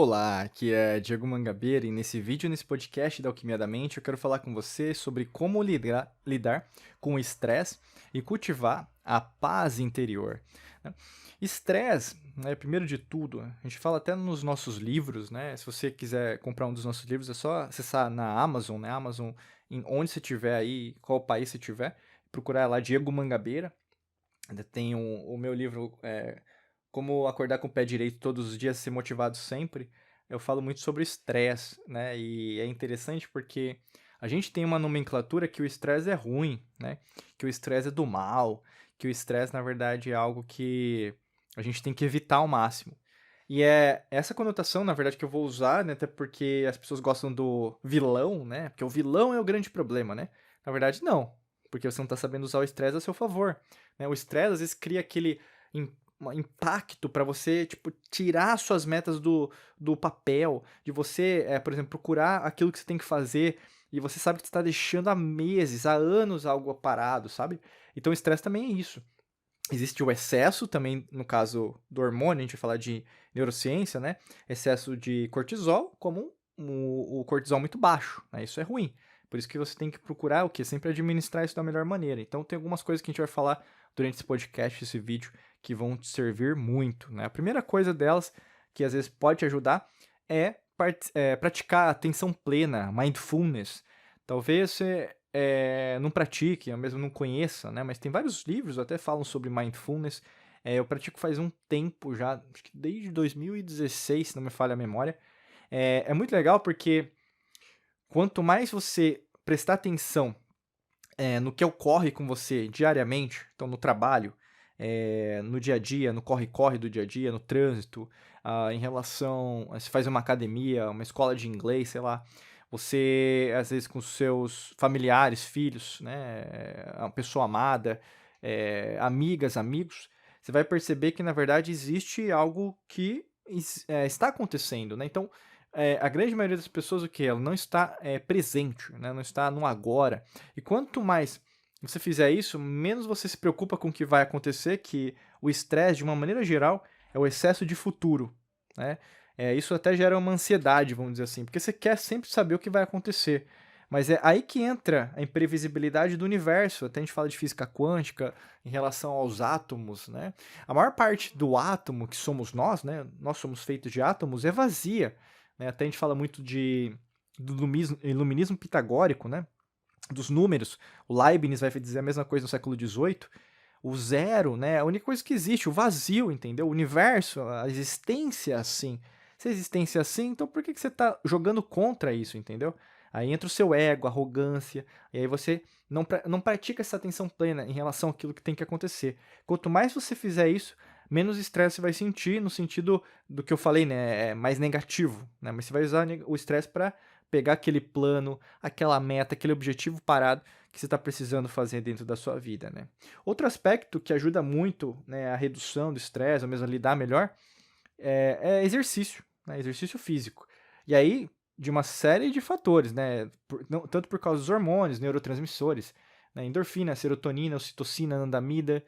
Olá, aqui é Diego Mangabeira e nesse vídeo, nesse podcast da Alquimia da Mente, eu quero falar com você sobre como lidar com o estresse e cultivar a paz interior, né? Estresse, né, primeiro de tudo, a gente fala até nos nossos livros, né? Se você quiser comprar um dos nossos livros, é só acessar na Amazon, né? Amazon, em onde você estiver aí, qual país você estiver, procurar lá Diego Mangabeira. Ainda tem o meu livro, Como Acordar com o Pé Direito Todos os Dias, Ser Motivado Sempre. Eu falo muito sobre estresse, né? E é interessante porque a gente tem uma nomenclatura que o estresse é ruim, né? Que o estresse é do mal, que o estresse, na verdade, é algo que a gente tem que evitar ao máximo. E é essa conotação, na verdade, que eu vou usar, né? Até porque as pessoas gostam do vilão, né? Porque o vilão é o grande problema, né? Na verdade, não. Porque você não está sabendo usar o estresse a seu favor, né? O estresse, às vezes, cria aquele im impacto para você, tipo, tirar suas metas do papel, de você, por exemplo, procurar aquilo que você tem que fazer e você sabe que você está deixando há meses, há anos algo parado, sabe. Então o estresse também é isso. Existe o excesso também, no caso do hormônio, a gente vai falar de neurociência, né, excesso de cortisol, como o cortisol muito baixo, né, isso é ruim. Por isso que você tem que procurar o quê? Sempre administrar isso da melhor maneira. Então tem algumas coisas que a gente vai falar durante esse podcast, esse vídeo, que vão te servir muito, né. A primeira coisa delas, que às vezes pode te ajudar, é praticar atenção plena, mindfulness. Talvez você não pratique, eu mesmo não conheça, né, mas tem vários livros até falam sobre mindfulness. Eu pratico faz um tempo já, acho que desde 2016, se não me falha a memória. É muito legal porque quanto mais você prestar atenção, no que ocorre com você diariamente, então no trabalho, no dia a dia, no corre-corre do dia a dia, no trânsito, em relação a se faz uma academia, uma escola de inglês, sei lá, você, às vezes, com seus familiares, filhos, né, uma pessoa amada, amigas, amigos, você vai perceber que, na verdade, existe algo que está acontecendo, né. Então, a grande maioria das pessoas, o que ela não está, presente, né, não está no agora. E quanto mais você fizer isso, menos você se preocupa com o que vai acontecer, que o estresse, de uma maneira geral, é o excesso de futuro, né. Isso até gera uma ansiedade, vamos dizer assim, porque você quer sempre saber o que vai acontecer. Mas é aí que entra a imprevisibilidade do universo, até a gente fala de física quântica, em relação aos átomos, né. A maior parte do átomo, que somos nós, né, nós somos feitos de átomos, é vazia, né. Até a gente fala muito do iluminismo pitagórico, né, dos números. O Leibniz vai dizer a mesma coisa no século XVIII. O zero, né, a única coisa que existe, o vazio, entendeu? O universo, a existência assim. Se a existência é assim, então por que você está jogando contra isso, entendeu? Aí entra o seu ego, arrogância, e aí você não pratica essa atenção plena em relação àquilo que tem que acontecer. Quanto mais você fizer isso, menos estresse você vai sentir, no sentido do que eu falei, né, mais negativo, né, mas você vai usar o estresse para pegar aquele plano, aquela meta, aquele objetivo parado que você está precisando fazer dentro da sua vida, né. Outro aspecto que ajuda muito, né, a redução do estresse, ou mesmo a lidar melhor, é exercício, né, exercício físico. E aí, de uma série de fatores, né, tanto por causa dos hormônios, neurotransmissores, né, endorfina, serotonina, ocitocina, anandamida,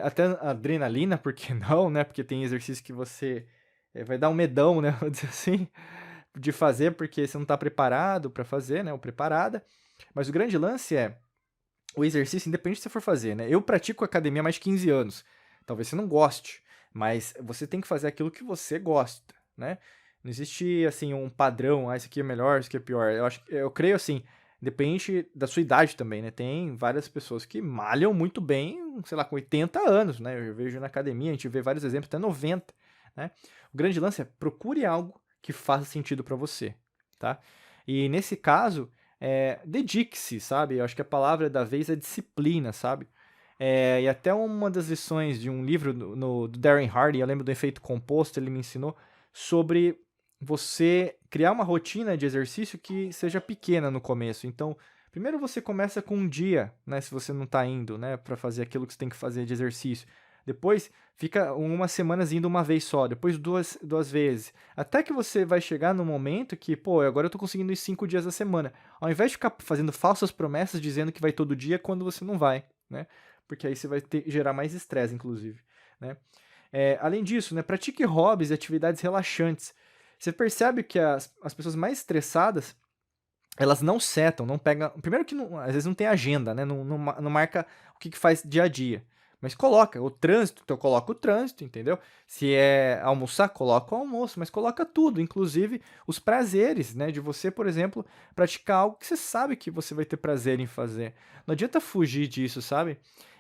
até adrenalina, por que não, né, porque tem exercício que você, vai dar um medão, né, vamos dizer assim, de fazer, porque você não está preparado para fazer, né, ou preparada. Mas o grande lance é o exercício, independente se você for fazer, né. Eu pratico academia há mais de 15 anos. Talvez você não goste, mas você tem que fazer aquilo que você gosta, né. Não existe, assim, um padrão, "Ah, isso aqui é melhor, isso aqui é pior". Eu creio assim, independente da sua idade também, né. Tem várias pessoas que malham muito bem, sei lá, com 80 anos, né. Eu vejo na academia, a gente vê vários exemplos até 90, né. O grande lance é procure algo que faça sentido para você, tá. E nesse caso, dedique-se, sabe. Eu acho que a palavra da vez é disciplina, sabe. E até uma das lições de um livro do Darren Hardy, eu lembro do efeito composto, ele me ensinou sobre você criar uma rotina de exercício que seja pequena no começo. Então, primeiro você começa com um dia, né, se você não está indo, né, para fazer aquilo que você tem que fazer de exercício. Depois fica umas semanas indo uma vez só, depois duas vezes, até que você vai chegar no momento que: "Pô, agora eu tô conseguindo ir 5 dias da semana", ao invés de ficar fazendo falsas promessas dizendo que vai todo dia quando você não vai, né, porque aí você vai gerar mais estresse inclusive, né. Além disso, né, pratique hobbies e atividades relaxantes. Você percebe que as pessoas mais estressadas, elas não setam, não pegam. Primeiro que às vezes não tem agenda, né? Não marca o que faz dia a dia. Mas coloca o trânsito, então coloca o trânsito, entendeu? Se é almoçar, coloca o almoço, mas coloca tudo, inclusive os prazeres, né? De você, por exemplo, praticar algo que você sabe que você vai ter prazer em fazer. Não adianta fugir disso, sabe?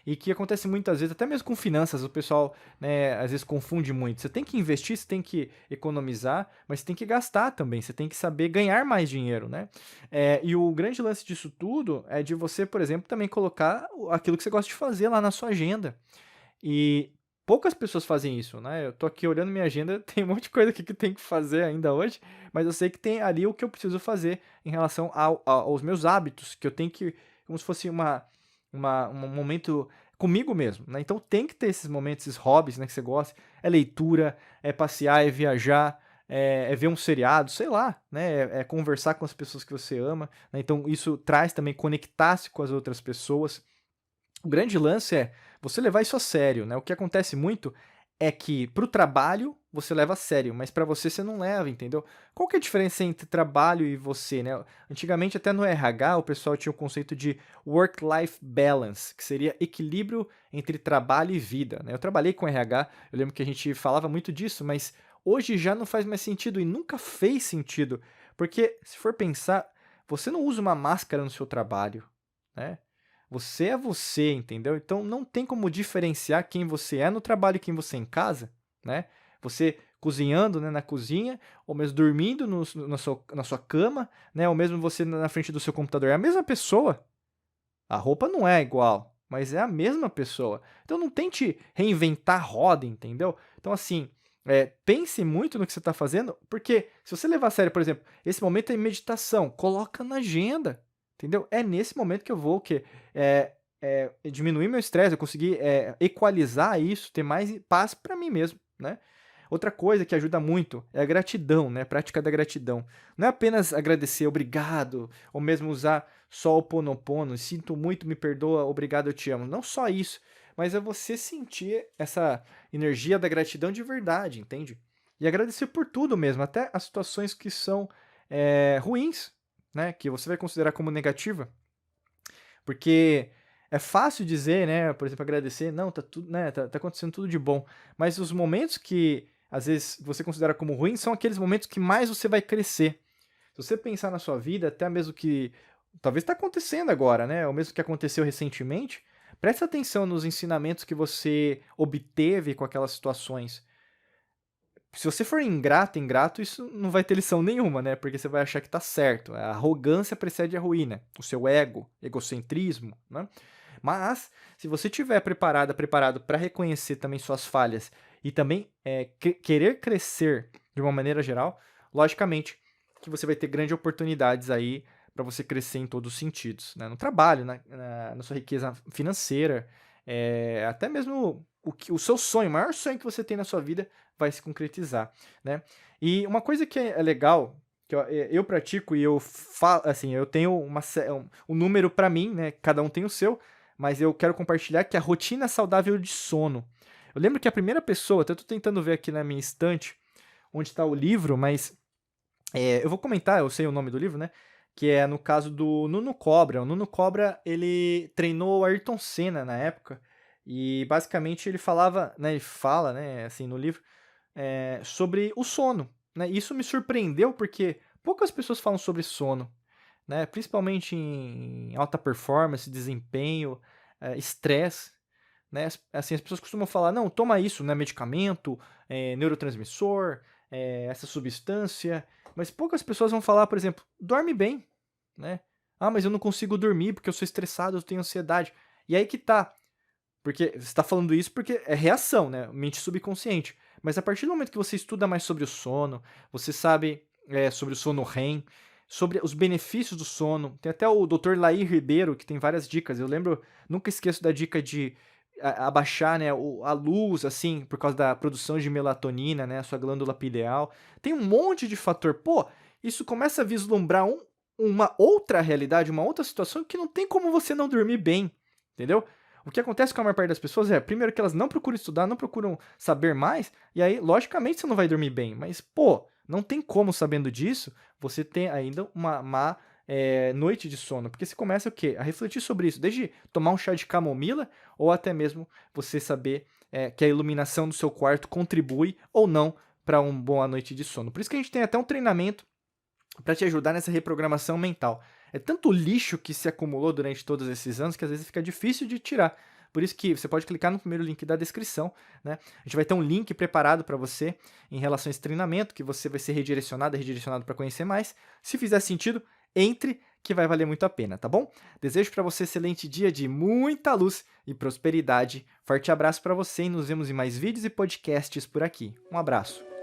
E que acontece muitas vezes, até mesmo com finanças, o pessoal, né, às vezes confunde muito. Você tem que investir, você tem que economizar, mas você tem que gastar também, você tem que saber ganhar mais dinheiro, né? E o grande lance disso tudo é de você, por exemplo, também colocar aquilo que você gosta de fazer lá na sua agenda. E poucas pessoas fazem isso, né? Eu tô aqui olhando minha agenda, tem um monte de coisa aqui que eu tenho que fazer ainda hoje, mas eu sei que tem ali o que eu preciso fazer em relação aos meus hábitos, que eu tenho que, como se fosse um momento comigo mesmo, né? Então tem que ter esses momentos, esses hobbies, né, que você gosta. É leitura, é passear, é viajar, é ver um seriado, sei lá, né? É conversar com as pessoas que você ama, né? Então isso traz também conectar-se com as outras pessoas. O grande lance é você levar isso a sério, né? O que acontece muito é que pro trabalho você leva a sério, mas pra você não leva, entendeu? Qual que é a diferença entre trabalho e você, né? Antigamente até no RH o pessoal tinha o conceito de work-life balance, que seria equilíbrio entre trabalho e vida, né? Eu trabalhei com RH, eu lembro que a gente falava muito disso, mas hoje já não faz mais sentido e nunca fez sentido, porque se for pensar, você não usa uma máscara no seu trabalho, né? Você é você, entendeu? Então não tem como diferenciar quem você é no trabalho e quem você é em casa, né? Você cozinhando, né, na cozinha, ou mesmo dormindo na sua cama, né? Ou mesmo você na frente do seu computador. É a mesma pessoa. A roupa não é igual, mas é a mesma pessoa. Então não tente reinventar a roda, entendeu? Então assim, pense muito no que você está fazendo, porque se você levar a sério, por exemplo, esse momento é meditação, coloca na agenda, entendeu? É nesse momento que eu vou que diminuir meu estresse, eu conseguir equalizar isso, ter mais paz para mim mesmo, né? Outra coisa que ajuda muito é a gratidão, né? A prática da gratidão. Não é apenas agradecer, obrigado, ou mesmo usar só o ponopono, sinto muito, me perdoa, obrigado, eu te amo. Não só isso, mas é você sentir essa energia da gratidão de verdade, entende? E agradecer por tudo mesmo, até as situações que são ruins, né? Que você vai considerar como negativa. Porque é fácil dizer, né, por exemplo, agradecer, não, tá tudo, né, tá acontecendo tudo de bom. Mas os momentos que às vezes você considera como ruins são aqueles momentos que mais você vai crescer. Se você pensar na sua vida, até mesmo que talvez está acontecendo agora, né, ou mesmo que aconteceu recentemente, preste atenção nos ensinamentos que você obteve com aquelas situações. Se você for ingrato, isso não vai ter lição nenhuma, né? Porque você vai achar que tá certo. A arrogância precede a ruína, o seu ego, egocentrismo, né? Mas, se você estiver preparado para reconhecer também suas falhas e também querer crescer de uma maneira geral, logicamente que você vai ter grandes oportunidades aí para você crescer em todos os sentidos, né? No trabalho, na sua riqueza financeira, até mesmo o seu sonho, o maior sonho que você tem na sua vida vai se concretizar, né? E uma coisa que é legal, que eu pratico e eu falo, assim, eu tenho um número para mim, né? Cada um tem o seu, mas eu quero compartilhar que é a rotina saudável de sono. Eu lembro que a primeira pessoa, até tô tentando ver aqui na minha estante onde está o livro, mas eu vou comentar, eu sei o nome do livro, né? Que é no caso do Nuno Cobra. O Nuno Cobra, ele treinou o Ayrton Senna na época, e basicamente ele falava, né, ele fala, né, assim, no livro, sobre o sono, né? Isso me surpreendeu porque poucas pessoas falam sobre sono, né? Principalmente em alta performance, desempenho, estresse, né? Assim, as pessoas costumam falar, não, toma isso, né? Medicamento, neurotransmissor, essa substância, mas poucas pessoas vão falar, por exemplo, dorme bem, né? Ah, mas eu não consigo dormir porque eu sou estressado, eu tenho ansiedade. E aí que tá. Porque você está falando isso porque é reação, né? Mente subconsciente. Mas a partir do momento que você estuda mais sobre o sono, você sabe sobre o sono REM, sobre os benefícios do sono. Tem até o Dr. Laí Ribeiro, que tem várias dicas. Eu lembro, nunca esqueço da dica de abaixar, né, a luz, assim, por causa da produção de melatonina, né, a sua glândula pineal. Tem um monte de fator. Pô, isso começa a vislumbrar uma outra realidade, uma outra situação que não tem como você não dormir bem, entendeu? O que acontece com a maior parte das pessoas é, primeiro, que elas não procuram estudar, não procuram saber mais, e aí, logicamente, você não vai dormir bem. Mas, pô, Não tem como, sabendo disso, você ter ainda uma má noite de sono, porque você começa o quê? A refletir sobre isso, desde tomar um chá de camomila, ou até mesmo você saber que a iluminação do seu quarto contribui ou não para uma boa noite de sono. Por isso que a gente tem até um treinamento para te ajudar nessa reprogramação mental. É tanto lixo que se acumulou durante todos esses anos que às vezes fica difícil de tirar. Por isso que você pode clicar no primeiro link da descrição, né? A gente vai ter um link preparado para você em relação a esse treinamento, que você vai ser redirecionado para conhecer mais. Se fizer sentido, entre, que vai valer muito a pena, tá bom? Desejo para você um excelente dia de muita luz e prosperidade. Forte abraço para você e nos vemos em mais vídeos e podcasts por aqui. Um abraço.